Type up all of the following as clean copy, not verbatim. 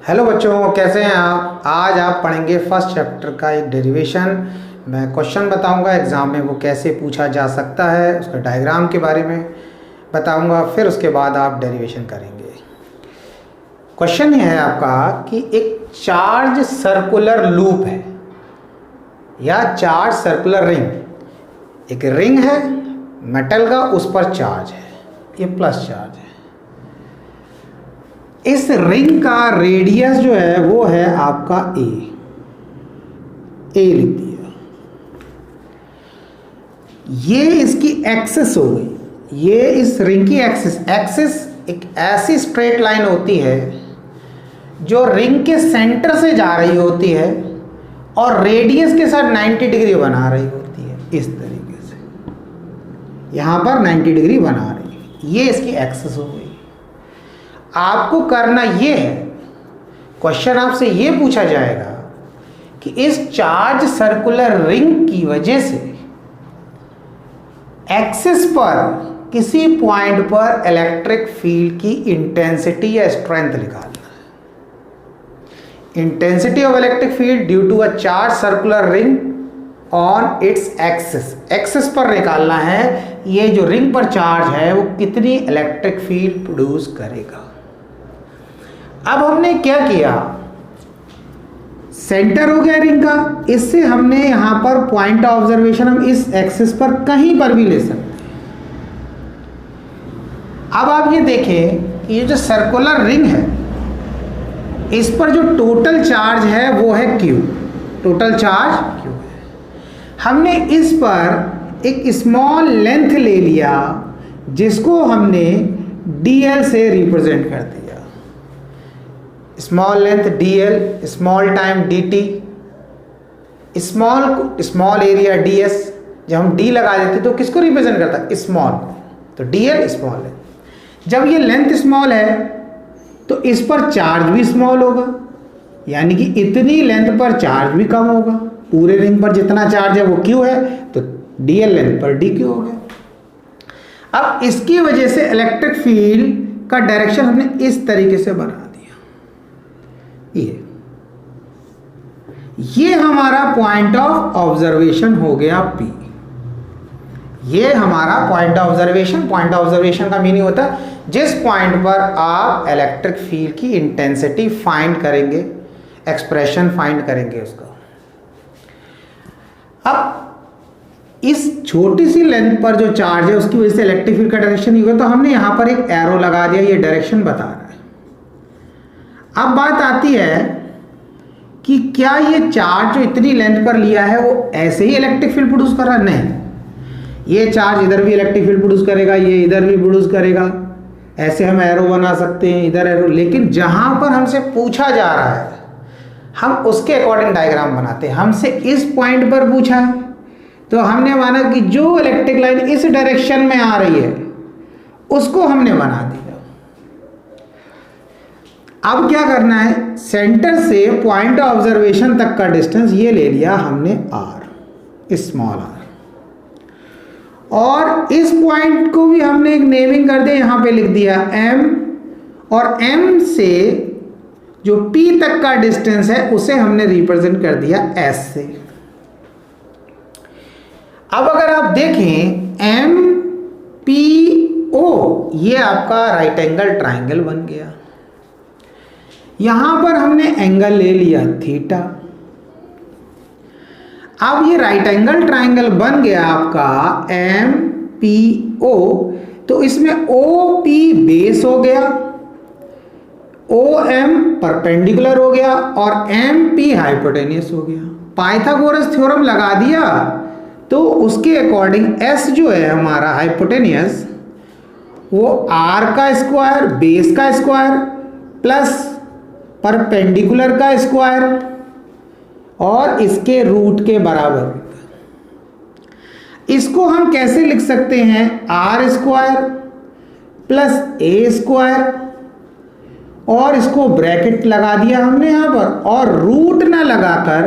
Hello बच्चों, कैसे हैं आप। आज आप पढ़ेंगे फर्स्ट चैप्टर का एक डेरिवेशन। मैं क्वेश्चन बताऊंगा एग्ज़ाम में वो कैसे पूछा जा सकता है, उसका डायग्राम के बारे में बताऊंगा, फिर उसके बाद आप डेरिवेशन करेंगे। क्वेश्चन ये है आपका कि एक चार्ज सर्कुलर लूप है या चार्ज सर्कुलर रिंग। एक रिंग है मेटल का, उस पर चार्ज है, ये प्लस चार्ज है। इस रिंग का रेडियस जो है वो है आपका ए लिख दिया। ये इसकी एक्सिस हो गई, ये इस रिंग की एक्सिस एक ऐसी स्ट्रेट लाइन होती है जो रिंग के सेंटर से जा रही होती है और रेडियस के साथ 90 डिग्री बना रही होती है। इस तरीके से यहां पर 90 डिग्री बना रही है, ये इसकी एक्सिस हो गई। आपको करना ये है, क्वेश्चन आपसे ये पूछा जाएगा कि इस चार्ज सर्कुलर रिंग की वजह से एक्सिस पर किसी पॉइंट पर इलेक्ट्रिक फील्ड की इंटेंसिटी या स्ट्रेंथ निकालना है। Intensity of electric field due to a charge circular ring on its axis पर निकालना है। ये जो रिंग पर चार्ज है वो कितनी इलेक्ट्रिक फील्ड प्रोड्यूस करेगा। अब हमने क्या किया, सेंटर हो गया रिंग का, इससे हमने यहां पर पॉइंट ऑफ ऑब्जर्वेशन हम इस एक्सिस पर कहीं पर भी ले सकते हैं। अब आप ये देखें कि ये जो सर्कुलर रिंग है इस पर जो टोटल चार्ज है वो है Q, टोटल चार्ज Q है। हमने इस पर एक स्मॉल लेंथ ले लिया जिसको हमने dl से रिप्रेजेंट कर दिया। Small length dl, small time dt, small area ds। जब हम d लगा देते तो किसको रिप्रेजेंट करता है, स्मॉल, तो dl स्मॉल है। जब ये लेंथ स्मॉल है तो इस पर चार्ज भी स्मॉल होगा, यानी कि इतनी लेंथ पर चार्ज भी कम होगा। पूरे रिंग पर जितना चार्ज है वो q है, तो dl लेंथ पर dq हो गया। अब इसकी वजह से इलेक्ट्रिक फील्ड का डायरेक्शन हमने इस तरीके से बना दिया। ये हमारा पॉइंट ऑफ ऑब्जर्वेशन हो गया P। ये हमारा पॉइंट ऑफ ऑब्जर्वेशन का मीनिंग होता है जिस पॉइंट पर आप इलेक्ट्रिक फील्ड की इंटेंसिटी फाइंड करेंगे, एक्सप्रेशन फाइंड करेंगे उसका। अब इस छोटी सी लेंथ पर जो चार्ज है उसकी वजह से इलेक्ट्रिक फील्ड का डायरेक्शन ही होगा, तो हमने यहां पर एक एरो लगा दिया, ये डायरेक्शन बता रहा है। अब बात आती है कि क्या ये चार्ज जो इतनी लेंथ पर लिया है वो ऐसे ही इलेक्ट्रिक फील्ड प्रोड्यूस कर रहा है? नहीं, ये चार्ज इधर भी इलेक्ट्रिक फील्ड प्रोड्यूस करेगा, ये इधर भी प्रोड्यूस करेगा। ऐसे हम एरो बना सकते हैं, इधर एरो, लेकिन जहां पर हमसे पूछा जा रहा है हम उसके अकॉर्डिंग डायग्राम बनाते हैं। हमसे इस पॉइंट पर पूछा है तो हमने माना कि जो इलेक्ट्रिक लाइन इस डायरेक्शन में आ रही है उसको हमने बना दिया। अब क्या करना है, सेंटर से पॉइंट ऑफ ऑब्जर्वेशन तक का डिस्टेंस ये ले लिया हमने r, स्मॉल r, और इस पॉइंट को भी हमने एक नेमिंग कर दिया, यहां पे लिख दिया m, और m से जो p तक का डिस्टेंस है उसे हमने रिप्रेजेंट कर दिया s से। अब अगर आप देखें MPO, ये आपका राइट एंगल ट्राइंगल बन गया। यहां पर हमने एंगल ले लिया थीटा। अब ये राइट एंगल ट्राइंगल बन गया आपका MPO, तो इसमें OP बेस हो गया, OM परपेंडिकुलर हो गया और MP हाइपोटेन्यूस हो गया। पाइथागोरस थ्योरम लगा दिया तो उसके अकॉर्डिंग S जो है हमारा हाइपोटेन्यूस वो R का स्क्वायर, बेस का स्क्वायर प्लस परपेंडिकुलर का स्क्वायर और इसके रूट के बराबर। इसको हम कैसे लिख सकते हैं, R square plus A square, और इसको ब्रैकेट लगा दिया हमने यहां पर, और रूट ना लगाकर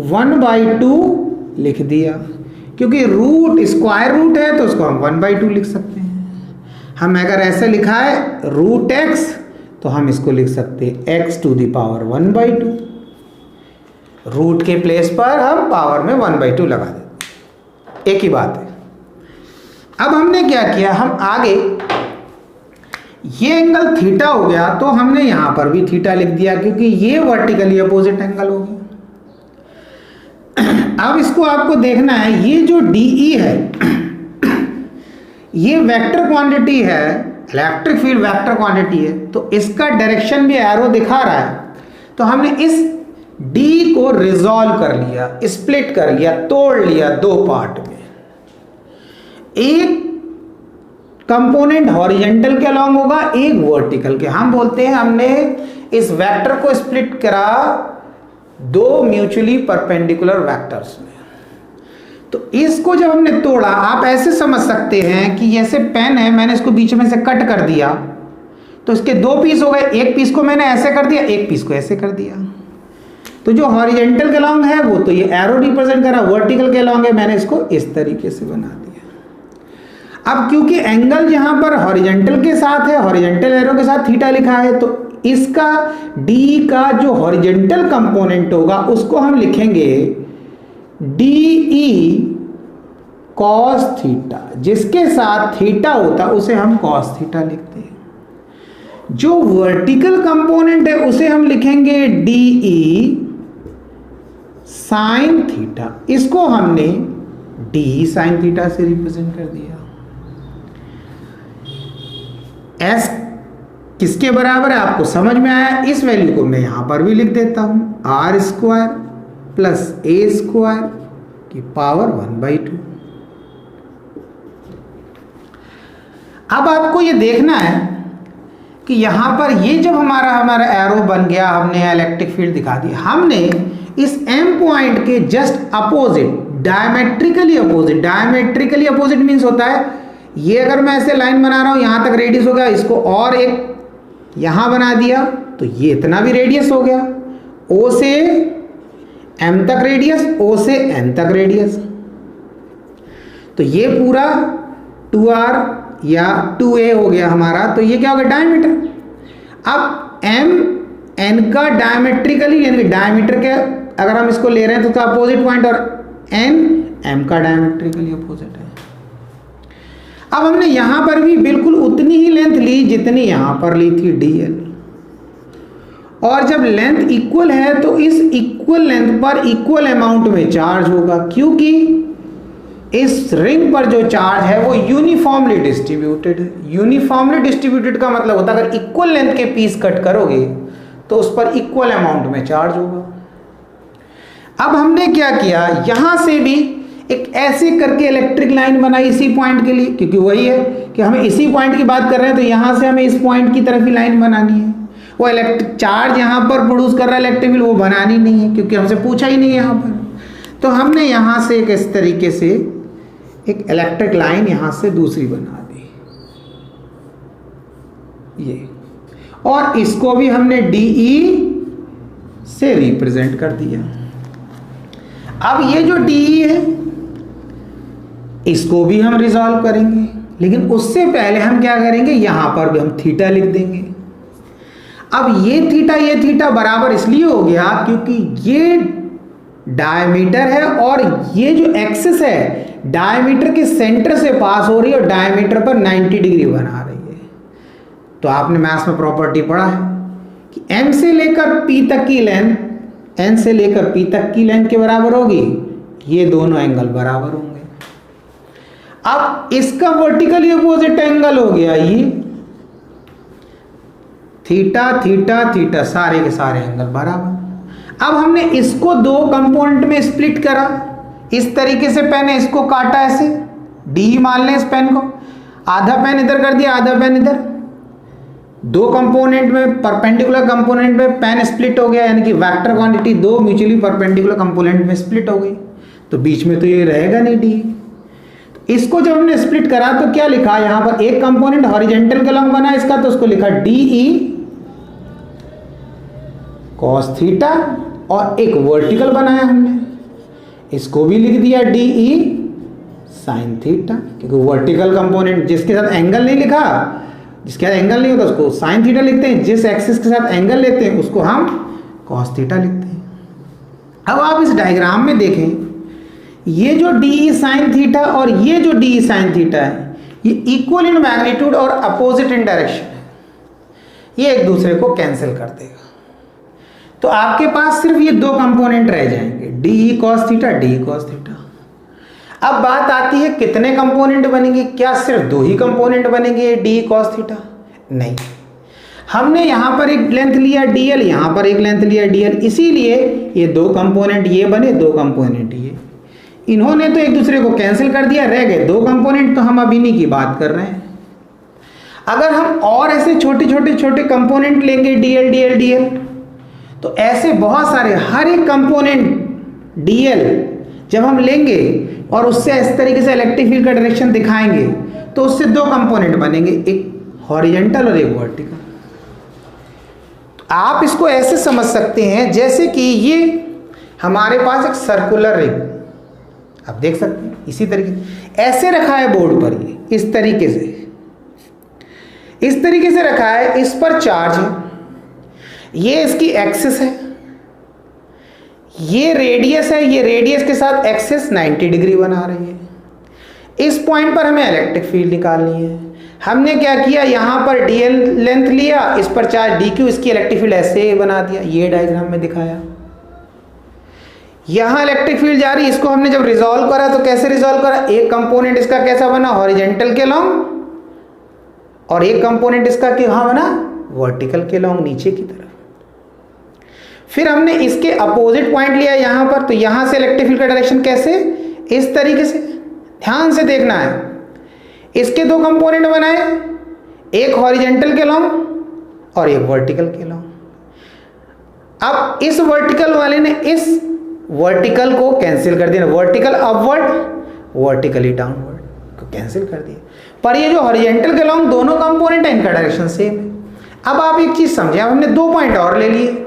1/2 लिख दिया, क्योंकि रूट स्क्वायर रूट है तो उसको हम 1/2 लिख सकते हैं। हम अगर ऐसे लिखा है √x तो हम इसको लिख सकते हैं x⁴ रूट के प्लेस पर हम पावर में 1/2 लगा देते, एक ही बात है। अब हमने क्या किया, हम आगे ये एंगल थीटा हो गया तो हमने यहां पर भी थीटा लिख दिया क्योंकि ये वर्टिकली अपोजिट एंगल हो गया। अब इसको आपको देखना है, ये जो DE है ये वेक्टर क्वांटिटी है, इलेक्ट्रिक फील्ड वेक्टर क्वांटिटी है, तो इसका डायरेक्शन भी एरो दिखा रहा है। तो हमने इस D को रिजॉल्व कर लिया, स्प्लिट कर लिया, तोड़ लिया दो पार्ट में। एक कंपोनेंट हॉरिजेंटल के अलॉन्ग होगा, एक वर्टिकल के। हम बोलते हैं हमने इस वेक्टर को स्प्लिट करा दो म्यूचुअली परपेंडिकुलर वेक्टर्स में। तो इसको जब हमने तोड़ा, आप ऐसे समझ सकते हैं कि जैसे पेन है, मैंने इसको बीच में से कट कर दिया तो इसके दो पीस हो गए, एक पीस को मैंने ऐसे कर दिया, एक पीस को ऐसे कर दिया। तो जो हॉरिजेंटल के अलॉन्ग है वो तो ये एरो रिप्रेजेंट कर रहा, वर्टिकल के अलॉन्ग है मैंने इसको इस तरीके से बना दिया। अब क्योंकि एंगल यहां पर हॉरिजेंटल के साथ है, हॉरिजेंटल एरो के साथ थीटा लिखा है, तो इसका डी का जो हॉरिजेंटल कंपोनेंट होगा उसको हम लिखेंगे DE कॉस थीटा, जिसके साथ थीटा होता उसे हम कॉस थीटा लिखते हैं। जो वर्टिकल कंपोनेंट है उसे हम लिखेंगे DE साइन थीटा, इसको हमने DE साइन थीटा से रिप्रेजेंट कर दिया। S किसके बराबर है आपको समझ में आया, इस वैल्यू को मैं यहां पर भी लिख देता हूं, R² + A² की पावर 1/2। अब आपको ये देखना है कि यहां पर ये जब हमारा एरो बन गया, हमने इलेक्ट्रिक फील्ड दिखा दी, हमने इस M पॉइंट के just opposite, diametrically opposite means होता है ये, अगर मैं ऐसे लाइन बना रहा हूं, यहां तक रेडियस हो गया, इसको और एक यहां बना दिया तो ये इतना भी रेडियस हो गया, O से M तक रेडियस, O से N तक रेडियस, तो ये पूरा 2R या 2A हो गया हमारा। तो ये क्या हो गया, डायमीटर। अब M N का डायमेट्रिकली, यानी कि डायमीटर के अगर हम इसको ले रहे हैं तो उसका अपोजिट पॉइंट, और N M का डायमेट्रिकली अपोजिट है। अब हमने यहां पर भी बिल्कुल उतनी ही लेंथ ली जितनी यहां पर ली थी DL, और जब लेंथ इक्वल है तो इस इक्वल लेंथ पर इक्वल अमाउंट में चार्ज होगा, क्योंकि इस रिंग पर जो चार्ज है वो यूनिफॉर्मली डिस्ट्रीब्यूटेड है। यूनिफॉर्मली डिस्ट्रीब्यूटेड का मतलब होता है अगर इक्वल लेंथ के पीस कट करोगे तो उस पर इक्वल अमाउंट में चार्ज होगा। अब हमने क्या किया, यहां से भी एक ऐसे करके इलेक्ट्रिक लाइन बनाई इसी पॉइंट के लिए, क्योंकि वही है कि हमें इसी पॉइंट की बात कर रहे हैं, तो यहां से हमें इस पॉइंट की तरफ ही लाइन बनानी है। वो इलेक्ट्रिक चार्ज यहां पर प्रोड्यूस कर रहा है इलेक्ट्रिक फील्ड, वो बनानी नहीं है क्योंकि हमसे पूछा ही नहीं है यहां पर। तो हमने यहां से एक इस तरीके से एक इलेक्ट्रिक लाइन यहां से दूसरी बना दी, ये, और इसको भी हमने DE से रिप्रेजेंट कर दिया। अब ये जो DE है इसको भी हम रिजॉल्व करेंगे, लेकिन उससे पहले हम क्या करेंगे, यहां पर भी हम थीटा लिख देंगे। अब ये थीटा बराबर इसलिए हो गया क्योंकि ये डायमीटर है और ये जो एक्सिस है डायमीटर के सेंटर से पास हो रही है और डायमीटर पर 90 डिग्री बना रही है। तो आपने मैथ्स में प्रॉपर्टी पढ़ा है कि M से लेकर P तक की लेंथ N से लेकर P तक की लेंथ के बराबर होगी, ये दोनों एंगल बराबर होंगे। अब इसका वर्टिकली अपोजिट एंगल हो गया ये, थीटा सारे के सारे एंगल बराबर। अब हमने इसको दो कंपोनेंट में स्प्लिट करा, इस तरीके से पेन है, इसको काटा ऐसे, D मान लें इस पेन को, आधा पेन इधर कर दिया, आधा पेन इधर, दो कंपोनेंट में, परपेंडिकुलर कंपोनेंट में पेन स्प्लिट हो गया, यानी कि वेक्टर क्वांटिटी दो म्यूचुअली परपेंडिकुलर कंपोनेंट में स्प्लिट हो गई, तो बीच में तो ये रहेगा नहीं D। इसको जब हमने स्प्लिट करा तो क्या लिखा, यहां पर एक कंपोनेंट हॉरिजेंटल के अलॉन्ग बना इसका, तो उसको लिखा DE कॉस थीटा, और एक वर्टिकल बनाया हमने, इसको भी लिख दिया DE साइन थीटा, क्योंकि वर्टिकल कंपोनेंट जिसके साथ एंगल नहीं लिखा जिसके साथ एंगल नहीं होता उसको साइन थीटा लिखते हैं, जिस एक्सिस के साथ एंगल लेते हैं उसको हम कॉस थीटा लिखते हैं। अब आप इस डायग्राम में देखें, ये जो डी साइन थीटा और ये जो डी साइन थीटा है ये इक्वल इन मैग्नीट्यूड और अपोजिट इन डायरेक्शन है, ये एक दूसरे को कैंसिल कर देगा। तो आपके पास सिर्फ ये दो कंपोनेंट रह जाएंगे, D cos theta, D cos theta. अब बात आती है कितने कंपोनेंट बनेंगे, क्या सिर्फ दो ही कंपोनेंट बनेंगे डी कॉस थीटा? नहीं, हमने यहां पर एक लेंथ लिया डीएल, यहां पर एक लेंथ लिया डीएल, इसीलिए ये दो कंपोनेंट ये बने, दो कंपोनेंट ये। इन्होंने तो एक दूसरे को कैंसिल कर दिया, रह गए दो कंपोनेंट, तो हम अब इन्हीं की बात कर रहे हैं। अगर हम और ऐसे छोटे छोटे छोटे कंपोनेंट लेंगे डीएल डीएल डीएल, तो ऐसे बहुत सारे, हर एक कंपोनेंट डीएल जब हम लेंगे और उससे इस तरीके से इलेक्ट्रिक फील्ड का डायरेक्शन दिखाएंगे तो उससे दो कंपोनेंट बनेंगे, एक हॉरिजॉन्टल और एक वर्टिकल। आप इसको ऐसे समझ सकते हैं जैसे कि ये हमारे पास एक सर्कुलर रिंग, आप देख सकते हैं इसी तरीके से ऐसे रखा है बोर्ड पर, ये इस तरीके से रखा है, इस पर चार्ज है, ये इसकी एक्सिस है, ये रेडियस है, ये रेडियस के साथ एक्सिस 90 डिग्री बना रही है। इस पॉइंट पर हमें इलेक्ट्रिक फील्ड निकालनी है। हमने क्या किया, यहां पर डीएल लेंथ लिया, इस पर चार्ज डी क्यू, इसकी इलेक्ट्रिक फील्ड ऐसे बना दिया, ये डायग्राम में दिखाया। यहां इलेक्ट्रिक फील्ड जा रही, इसको हमने जब रिजॉल्व करा तो कैसे रिजॉल्व करा, एक कंपोनेंट इसका कैसा बना, हॉरिजॉन्टल के लॉन्ग, और एक कंपोनेंट इसका कहां बना, वर्टिकल के लॉन्ग, नीचे की तरफ। फिर हमने इसके अपोजिट पॉइंट लिया यहां पर, तो यहां से इलेक्ट्रिक फील्ड का डायरेक्शन कैसे, इस तरीके से, ध्यान से देखना है। इसके दो कंपोनेंट बनाए, एक हॉरिजॉन्टल के लॉन्ग और एक वर्टिकल के लॉन्ग। अब इस वर्टिकल वाले ने इस वर्टिकल को कैंसिल कर दिया, वर्टिकल अपवर्ड, वर्टिकली डाउनवर्ड को कैंसिल कर दिया। पर ये जो हॉरिजॉन्टल के लॉन्ग दोनों कंपोनेंट है, इनका डायरेक्शन सेम है। अब आप एक चीज समझे, अब हमने दो पॉइंट और ले लिए।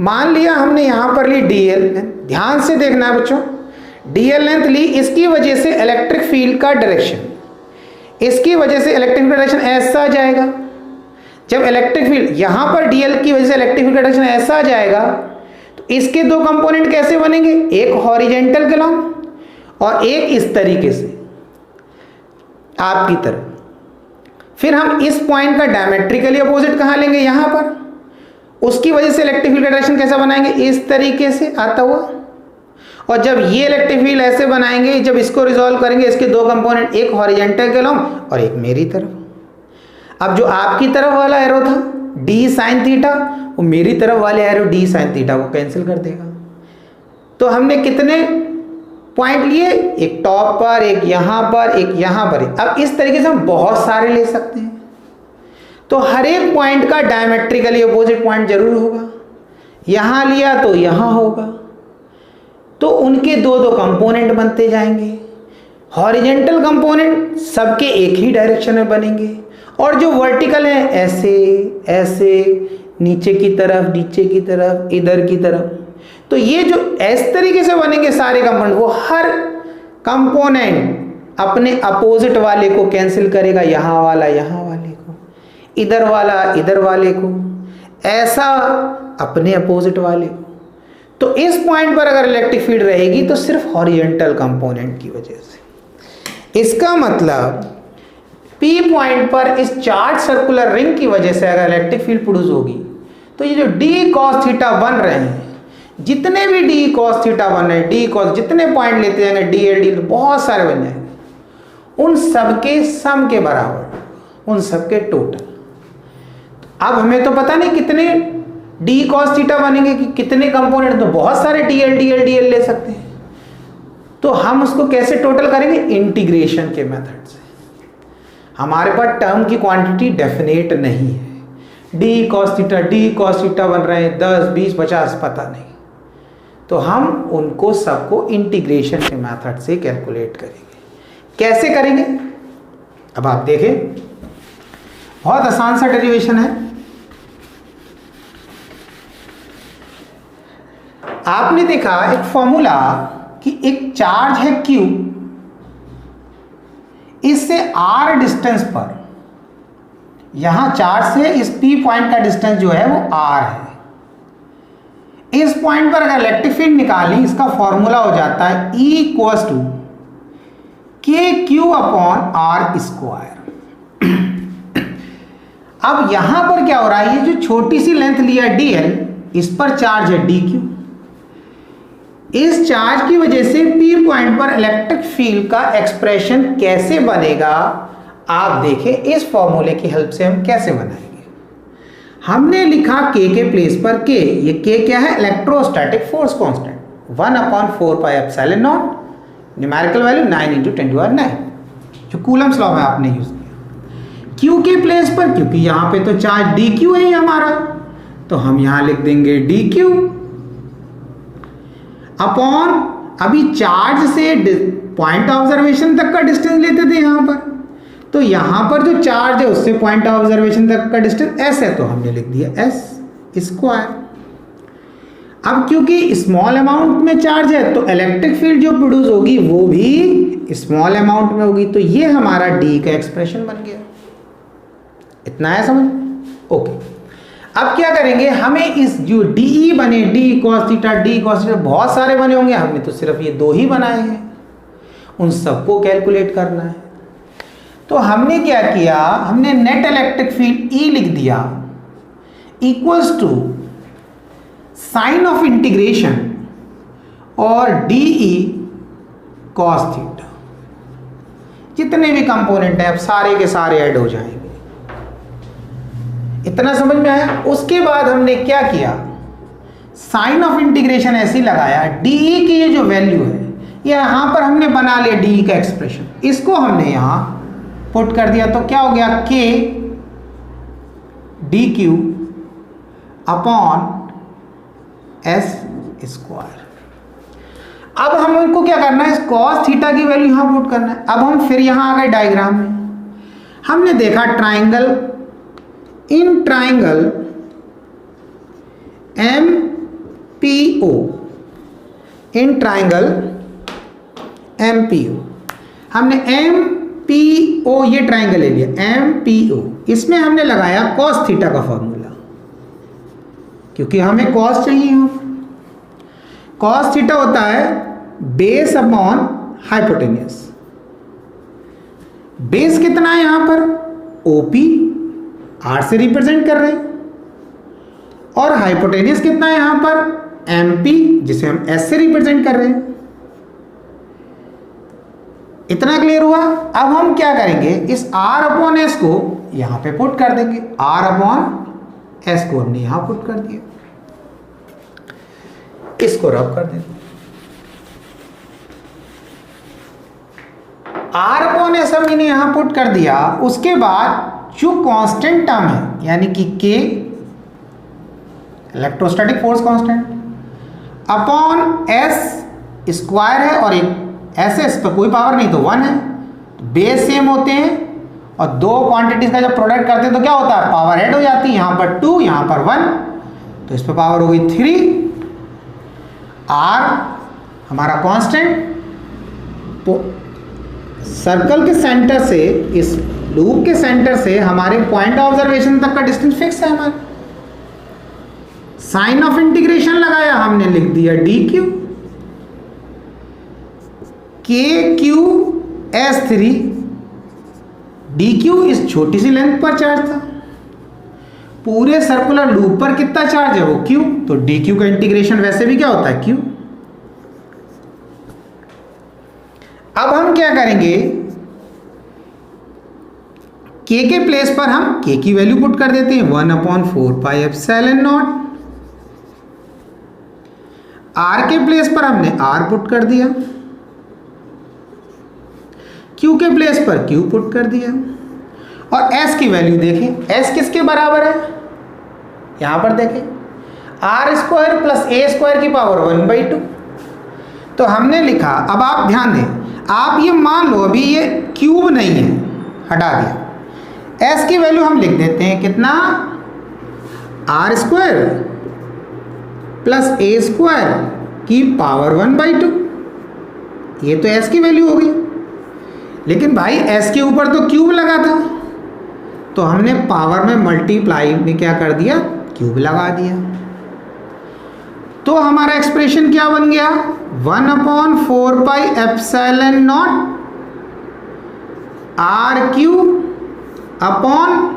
मान लिया हमने यहां पर ली डीएल, ध्यान से देखना है बच्चों, डीएल लेंथ ली, इसकी वजह से इलेक्ट्रिक फील्ड का डायरेक्शन, इसकी वजह से इलेक्ट्रिक फील्ड का डायरेक्शन ऐसा आ जाएगा। जब इलेक्ट्रिक फील्ड यहां पर डीएल की वजह से इलेक्ट्रिक फील्ड का डायरेक्शन ऐसा आ जाएगा, तो इसके दो कंपोनेंट कैसे बनेंगे, एक हॉरिजॉन्टल के लॉन्ग और एक इस तरीके से आपकी तरफ। फिर हम इस पॉइंट का डायमेट्रिकली अपोजिट कहां लेंगे, यहां पर, उसकी वजह से इलेक्ट्रिक फील्ड का डायरेक्शन कैसा बनाएंगे, इस तरीके से आता हुआ। और जब ये इलेक्ट्रिक फील्ड ऐसे बनाएंगे, जब इसको रिजॉल्व करेंगे, इसके दो कंपोनेंट, एक हॉरिजॉन्टल के लॉन्ग और एक मेरी तरफ। अब जो आपकी तरफ वाला एरो था डी साइन थीटा, वो मेरी तरफ वाले एरो डी साइन थीटा को कैंसिल कर देगा। तो हमने कितने पॉइंट लिए, एक टॉप पर, एक यहां पर, एक यहां पर। अब इस तरीके से हम बहुत सारे ले सकते हैं। तो हर एक पॉइंट का डायमेट्रिकली अपोजिट पॉइंट जरूर होगा, यहां लिया तो यहां होगा, तो उनके दो दो कंपोनेंट बनते जाएंगे। हॉरिजॉन्टल कंपोनेंट सबके एक ही डायरेक्शन में बनेंगे, और जो वर्टिकल है ऐसे ऐसे, नीचे की तरफ, नीचे की तरफ, इधर की तरफ। तो ये जो इस तरीके से बनेंगे सारे कंपोनेंट, वो हर कंपोनेंट अपने अपोजिट वाले को कैंसिल करेगा, यहां वाला यहां वाले को, इधर वाला इधर वाले को, ऐसा अपने अपोजिट वाले को। तो इस पॉइंट पर अगर इलेक्ट्रिक फील्ड रहेगी तो सिर्फ हॉरिजॉन्टल कंपोनेंट की वजह से। इसका मतलब P पॉइंट पर इस चार्ज सर्कुलर रिंग की वजह से अगर इलेक्ट्रिक फील्ड प्रोड्यूस होगी, तो ये जो डी कॉस थीटा बन रहे हैं, जितने भी डी कॉस थीटा बन रहे हैं, डी कॉस जितने पॉइंट लेते जाएंगे, डी एल डी बहुत सारे बन जाएंगे, उन सबके सम के बराबर, उन सबके टोटल। अब हमें तो पता नहीं कितने डी कॉस थीटा बनेंगे, कि कितने कंपोनेंट, तो बहुत सारे डीएल डीएल डीएल ले सकते हैं। तो हम उसको कैसे टोटल करेंगे, इंटीग्रेशन के मेथड से। हमारे पास टर्म की क्वांटिटी डेफिनेट नहीं है, डी कॉस थीटा बन रहे हैं 10 20 50 पता नहीं, तो हम उनको सबको इंटीग्रेशन के मेथड से कैलकुलेट करेंगे। कैसे करेंगे, अब आप देखें, बहुत आसान सा डेरिवेशन है। आपने देखा एक फॉर्मूला कि एक चार्ज है Q, इससे R डिस्टेंस पर यहाँ चार्ज से इस P पॉइंट का डिस्टेंस जो है वो R है। इस पॉइंट पर अगर इलेक्ट्रिक फील्ड निकाली, इसका फॉर्मूला हो जाता है E equals to KQ upon R square. अब यहां पर क्या हो रहा है, ये जो छोटी सी लेंथ लिया dl, इस पर चार्ज है dq। इस चार्ज की वजह से P पॉइंट पर इलेक्ट्रिक फील्ड का एक्सप्रेशन कैसे बनेगा, आप देखें इस फॉर्मूले की हेल्प से हम कैसे बनाएंगे। हमने लिखा K के प्लेस पर K, ये K क्या है, electrostatic force constant, 1/4πε0, numerical value 9 × 10⁹, जो कूलम्स लॉ में आपने यूज किया। Q के प्लेस पर, क्योंकि यहाँ पे तो चार्ज dq है हमारा, तो हम यहाँ लिख देंगे dq अपॉन, अभी चार्ज से पॉइंट ऑब्जर्वेशन तक का डिस्टेंस लेते थे यहाँ पर, तो यहाँ पर जो चार्ज है उससे पॉइंट ऑब्जर्वेशन तक का डिस्टेंस s है, तो हमने लिख दिया s स्क्वायर। अब क्योंकि स्मॉल अमाउंट में चार्ज है तो इलेक्ट्रिक फील्ड जो प्रोड्यूस होगी वो भी स्मॉल अमाउंट में होगी, तो ये हमारा D का एक्सप्रेशन बन गया। इतना है समझ? ओके। अब क्या करेंगे, हमें इस जो DE बने, D cos theta, D cos theta, बहुत सारे बने होंगे, हमने तो सिर्फ ये 2 ही बनाए हैं, उन सबको कैलकुलेट करना है। तो हमने क्या किया, हमने नेट इलेक्ट्रिक फील्ड E लिख दिया equals to sign of integration और DE cos थीटा। जितने भी कंपोनेंट हैं अब सारे के सारे ऐड हो जाएंगे। इतना समझ में आया? उसके बाद हमने क्या किया, साइन ऑफ इंटीग्रेशन ऐसे ही लगाया, DE की ये जो वैल्यू है यहां पर हमने बना लिया DE का एक्सप्रेशन, इसको हमने यहां पुट कर दिया, तो क्या हो गया, K dq upon S square. अब हम इनको क्या करना है, इस cos थीटा की वैल्यू यहां पुट करना है। अब हम फिर यहां आ गए डायग्राम में, हमने देखा triangle, in triangle MPO, in triangle MPO, हमने MPO ये ट्राइंगल ले लिया MPO, इसमें हमने लगाया cos थीटा का फॉर्मूला, क्योंकि हमें cos चाहिए। यहाँ cos थीटा होता है बेस अपॉन हाइपोटेन्यूस। बेस कितना है यहाँ पर, OP, R से रिप्रेजेंट कर रहे हैं, और हाइपोटेन्यूस कितना है यहाँ पर, MP, जिसे हम S से रिप्रेजेंट कर रहे हैं। इतना क्लियर हुआ? अब हम क्या करेंगे, इस R अपॉन S को यहां पे पुट कर देंगे, R अपॉन S को हमने यहां पुट कर दिया, इसको रब कर देंगे। R अपॉन S हमने यहां पुट कर दिया। उसके बाद जो कांस्टेंट टर्म है, यानी कि K electrostatic force constant upon S square है, और एक SS पर कोई पावर नहीं तो 1 है, बेस सेम होते हैं, और दो क्वांटिटीज का जब प्रोडक्ट करते हैं तो क्या होता है, पावर ऐड हो जाती है, यहां पर 2 यहां पर 1, तो इस पर पावर हो गई 3। R हमारा कांस्टेंट, सर्कल के सेंटर से, इस लूप के सेंटर से हमारे पॉइंट ऑब्जर्वेशन तक का डिस्टेंस फिक्स है हमारा। साइन ऑफ इंटीग्रेशन लगाया, हमने लिख दिया dq, KQ/S3, dq इस छोटी सी लेंथ पर चार्ज था, पूरे सर्कुलर लूप पर कितना चार्ज है, वो q, तो dq का इंटीग्रेशन वैसे भी क्या होता है, q। अब हम क्या करेंगे, k के प्लेस पर हम k की वैल्यू पुट कर देते हैं, 1/4πε0। r के प्लेस पर हमने r पुट कर दिया, q के प्लेस पर q पुट कर दिया, और s की वैल्यू देखें, s किसके बराबर है, यहां पर देखें, r² प्लस a² की पावर 1/2। तो हमने लिखा, अब आप ध्यान दें, आप ये मान लो अभी ये क्यूब नहीं है, हटा दिया, s की वैल्यू हम लिख देते हैं कितना, r² प्लस a² की पावर 1/2, ये तो s की वैल्यू हो गई। लेकिन भाई s के ऊपर तो क्यूब लगा था, तो हमने पावर में मल्टीप्लाई में क्या कर दिया, क्यूब लगा दिया। तो हमारा एक्सप्रेशन क्या बन गया, 1/4 pi epsilon naught R cube upon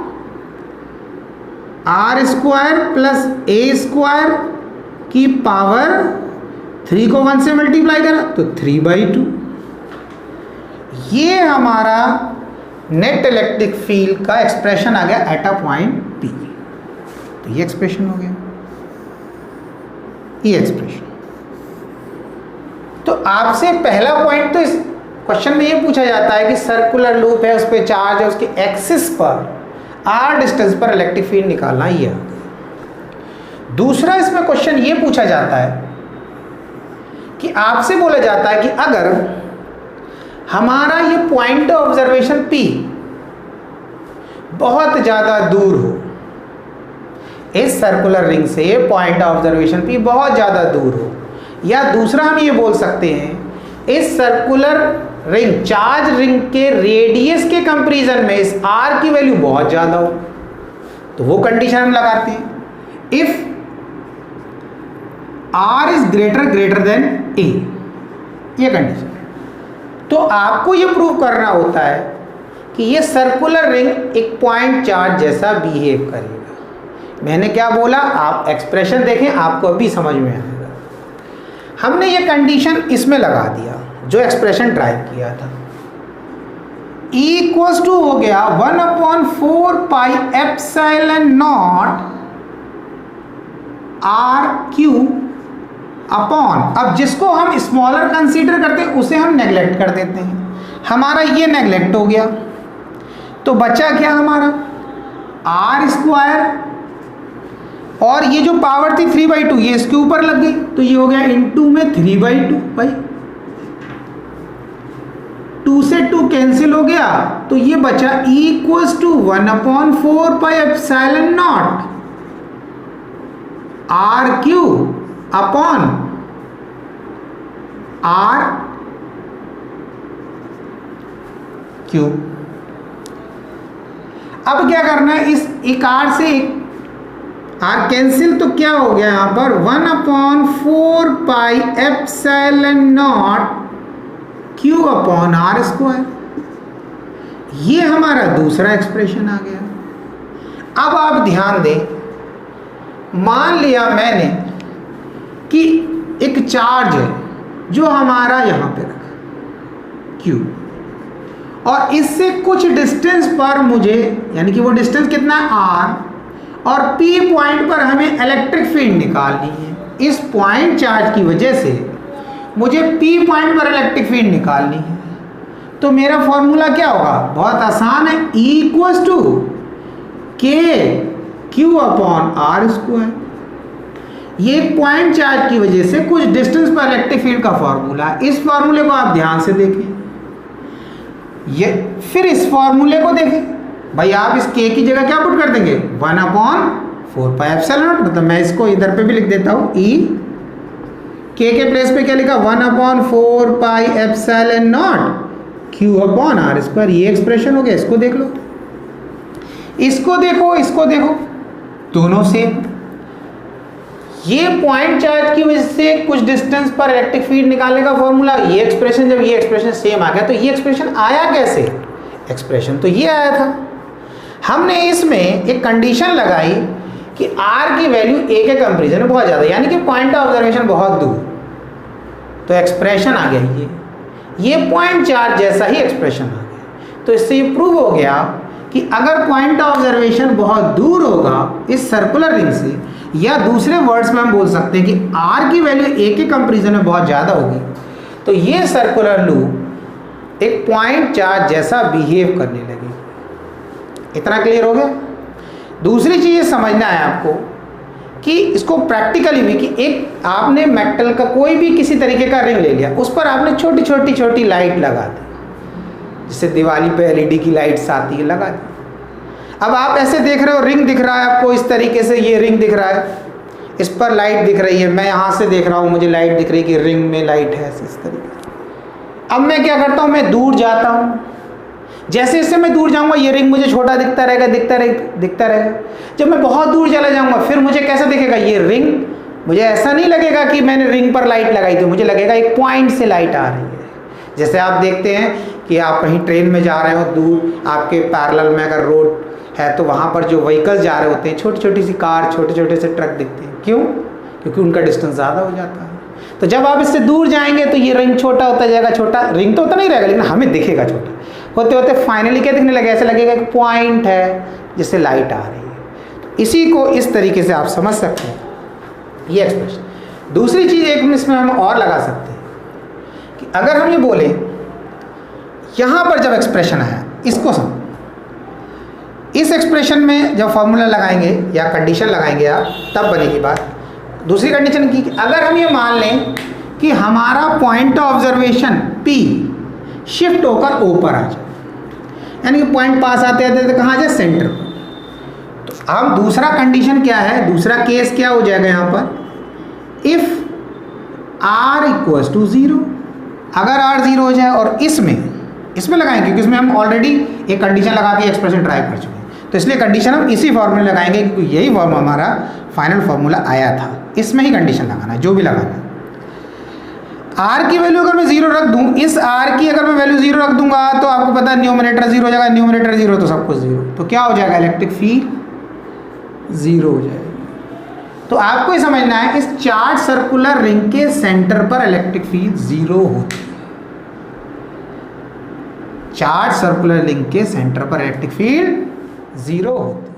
R square plus A square की पावर 3 को 1 से मल्टीप्लाई करा तो 3/2। ये हमारा नेट इलेक्ट्रिक फील्ड का एक्सप्रेशन आ गया एट अ पॉइंट पी। तो ये एक्सप्रेशन हो गया, ये एक्सप्रेशन। तो आपसे पहला पॉइंट तो इस क्वेश्चन में ये पूछा जाता है कि सर्कुलर लूप है, उस पर चार्ज है, उसके एक्सिस पर आर डिस्टेंस पर इलेक्ट्रिक फील्ड निकालना ही है। दूसरा इसमें क्वेश्चन ये पूछा जाता है कि आपसे बोला जाता है कि अगर हमारा ये पॉइंट ऑफ ऑब्जर्वेशन P बहुत ज़्यादा दूर हो, इस सर्कुलर रिंग से पॉइंट ऑफ ऑब्जर्वेशन P बहुत ज़्यादा दूर हो, या दूसरा हम ये बोल सकते हैं इस सर्कुलर रिंग चार्ज रिंग के रेडियस के कंपैरिजन में इस R की वैल्यू बहुत ज़्यादा हो, तो वो कंडीशन हम लगाते हैं if R is greater than A, ये कंडीशन। तो आपको ये प्रूव करना होता है कि ये सर्कुलर रिंग एक पॉइंट चार्ज जैसा बिहेव करेगा। मैंने क्या बोला, आप एक्सप्रेशन देखें, आपको अभी समझ में आएगा। हमने ये कंडीशन इसमें लगा दिया जो एक्सप्रेशन ड्राइव किया था। E इक्वल्स टू हो गया 1/4 pi epsilon naught R cube upon, अब जिसको हम स्मॉलर कंसीडर करते हैं उसे हम नेग्लेक्ट कर देते हैं, हमारा ये नेग्लेक्ट हो गया। तो बचा क्या हमारा आर स्क्वायर, और ये जो पावर थी 3/2 ये इसके ऊपर लग गई, तो ये हो गया इनटू में 3/2 भाई, 2 से 2 कैंसिल हो गया, तो ये बचा E equals to 1/4 pi epsilon naught R cube upon R cube. अब क्या करना है, इस एक आर से एक आर कैंसिल, तो क्या हो गया यहां पर 1/4 pi epsilon naught Q upon R square. ये हमारा दूसरा एक्सप्रेशन आ गया। अब आप ध्यान दें, मान लिया मैंने कि एक चार्ज है जो हमारा यहां पे रखा Q, और इससे कुछ डिस्टेंस पर मुझे, यानी कि वो डिस्टेंस कितना है R, और P पॉइंट पर हमें इलेक्ट्रिक फील्ड निकालनी है। इस पॉइंट चार्ज की वजह से मुझे P पॉइंट पर इलेक्ट्रिक फील्ड निकालनी है। तो मेरा फॉर्मूला क्या होगा, बहुत आसान है, E equals to KQ upon R square. ये पॉइंट चार्ज की वजह से कुछ डिस्टेंस पर इलेक्ट्रिक फील्ड का फॉर्मूला। इस फॉर्मूले को आप ध्यान से देखें, ये फिर इस फॉर्मूले को देखें भाई, आप इस K की जगह क्या पुट कर देंगे 1/4 पाई एप्सिलॉन नॉट, मतलब मैं इसको इधर पे भी लिख देता हूँ, E K के प्लेस पे क्या लिखा 1/4 pi epsilon not Q upon R square. ये एक्सप्रेशन हो गया। इसको देख लो, इसको देखो, इसको देखो, दोनों सेम। ये पॉइंट चार्ज की वजह से कुछ डिस्टेंस पर इलेक्ट्रिक फील्ड निकालने का फॉर्मूला, ये एक्सप्रेशन, जब ये एक्सप्रेशन सेम आ गया तो ये एक्सप्रेशन आया कैसे, एक्सप्रेशन तो ये आया था। हमने इसमें एक कंडीशन लगाई कि R की वैल्यू A के कंपेरिजन में बहुत ज़्यादा, यानी कि पॉइंट ऑफ ऑब्जर्वेशन बहुत दूर, तो एक्सप्रेशन आ गया ये पॉइंट चार्ज जैसा ही एक्सप्रेशन आ गया। तो इससे ये प्रूव हो गया कि अगर पॉइंट ऑफ ऑब्जर्वेशन बहुत दूर होगा इस सर्कुलर रिंग से, या दूसरे वर्ड्स में हम बोल सकते हैं कि R की वैल्यू A के कंपेरिजन में बहुत ज़्यादा होगी, तो ये सर्कुलर लूप एक पॉइंट चार्ज जैसा बिहेव करने लगे। इतना क्लियर हो गया। दूसरी चीज़ ये समझना है आपको कि इसको प्रैक्टिकली भी, कि एक आपने मेटल का कोई भी किसी तरीके का रिंग ले लिया, उस पर आपने छोटी छोटी छोटी लाइट लगा दी, जैसे दिवाली पे LED की लाइट्स आती है, लगा दी। अब आप ऐसे देख रहे हो, रिंग दिख रहा है आपको इस तरीके से, ये रिंग दिख रहा है, इस पर लाइट दिख रही है, मैं यहाँ से देख रहा हूँ, मुझे लाइट दिख रही है कि रिंग में लाइट है इस तरीके से। अब मैं क्या करता हूँ, मैं दूर जाता हूँ, जैसे जैसे मैं दूर जाऊंगा ये रिंग मुझे छोटा दिखता रहेगा। जब मैं बहुत दूर चला जाऊंगा फिर मुझे कैसा दिखेगा ये रिंग, मुझे ऐसा नहीं लगेगा कि मैंने रिंग पर लाइट लगाई थी, मुझे लगेगा एक पॉइंट से लाइट आ रही है। जैसे आप देखते हैं कि आप कहीं ट्रेन में जा रहे हो दूर, आपके पैरेलल में अगर रोड है तो वहाँ पर जो व्हीकल्स जा रहे होते हैं, छोटी छोटी सी कार, छोटे छोटे से ट्रक दिखते हैं। क्यों? क्योंकि उनका डिस्टेंस ज़्यादा हो जाता है। तो जब आप इससे दूर जाएंगे तो ये रिंग छोटा होता जाएगा, छोटा रिंग तो उतना नहीं रहेगा लेकिन हमें दिखेगा छोटा होते होते फाइनली क्या दिखने लगेगा, ऐसा लगेगा एक पॉइंट है जिससे लाइट आ रही है। तो इसी को इस तरीके से आप समझ सकते हैं ये एक्सप्रेशन। दूसरी चीज़ एक इसमें हम और लगा सकते हैं कि अगर हम ये बोले यहाँ पर जब एक्सप्रेशन आया इसको समझ, इस एक्सप्रेशन में जब फॉर्मूला लगाएंगे या कंडीशन लगाएंगे आप तब बनेगी बात। दूसरी कंडीशन की अगर हम ये मान लें कि हमारा point of observation P shift होकर O पर आ जाए, यानी कि पॉइंट पास आते आते तो कहाँ आ जाए, सेंटर पर। तो अब दूसरा कंडीशन क्या है, दूसरा केस क्या हो जाएगा यहाँ पर, इफ R इक्वल्स टू 0, अगर R 0 हो जाए और इसमें लगाएंगे क्योंकि इसमें हम ऑलरेडी एक कंडीशन लगा के एक्सप्रेशन ट्राई कर चुके हैं, तो इसलिए कंडीशन हम इसी फॉर्मूले लगाएंगे क्योंकि यही फॉर्म हमारा फाइनल फॉर्मूला आया था, इसमें ही कंडीशन लगाना है जो भी लगाना है। R की वैल्यू अगर मैं 0 रख दूं, इस R की अगर मैं वैल्यू 0 रख दूंगा तो आपको पता है न्यूमरेटर 0 हो जाएगा, न्यूमरेटर 0 तो सब कुछ 0, तो क्या हो जाएगा, इलेक्ट्रिक फील्ड 0 हो जाएगा। तो आपको ये समझना है इस चार्ज सर्कुलर रिंग के सेंटर पर इलेक्ट्रिक फील्ड 0 होती है। चार्ज सर्कुलर रिंग के सेंटर पर इलेक्ट्रिक फील्ड 0 होती है।